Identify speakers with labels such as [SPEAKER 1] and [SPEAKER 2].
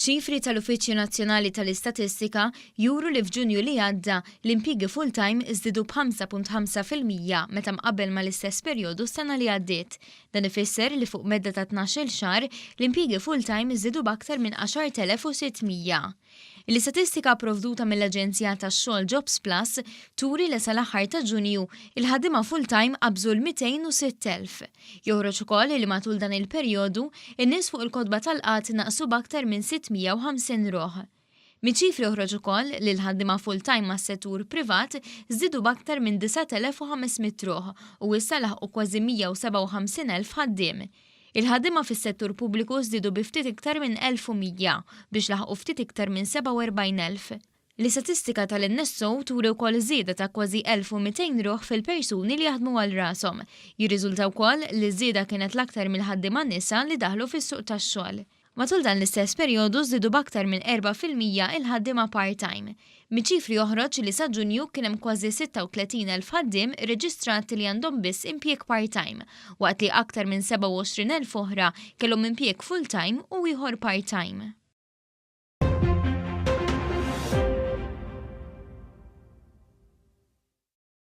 [SPEAKER 1] Iċ-ċifri tal-Uffiċċju Nazzjonali tal-Istatistika juru li f'Ġunju li għadda l-impjiegi full-time żdiedu b'5.5% meta mqabbel mal-istess perjodu s-sena li għaddiet. Dan ifisser li fuq medda ta' 12-il xahar l-impjiegi full-time żdiedu b'aktar minn 10,600. L-istatistika provduta mill-Aġenzija tax-xogħol Jobs Plus turi li sal-aħħar ta' Ġunju il-ħaddiema full-time qabżu l-206,000. Joħroġ ukoll li matul dan il-perjodu in-nies fuq il-kotba tal-qatt naqsu b'aktar minn 650 ruħ. Miċ-ċifri joħroġ ukoll li l-ħaddiema full-time mas-settur privat żdiedu b'aktar minn 9,500 ruħ u issa laħqu kważi 157,000 ħaddiem. Il-ħaddiema fis-settur pubbliku żdiedu bi ftit iktar minn 1,100 biex laħqu ftit iktar minn 47,000. L-istatistika tal-NSO turi wkoll żieda ta' kważi 1,200 ruħ fil-persuni li jaħdmu għal rashom. Jirriżulta wkoll li żieda kienet l-aktar mill-ħaddiema nisa li daħlu fis-suq tax-xogħol. Matul dan l-istess perjodu żdiedu b'aktar minn 4% il-ħaddiema part-time. Miċ-ċifri joħroġ li sa Ġunju kien hemm kważi 36,000 ħaddiem irreġistrati li għandhom biss impjieg part-time, waqt li aktar minn 27,000 oħra kellhom impjieg full-time u ieħor part-time.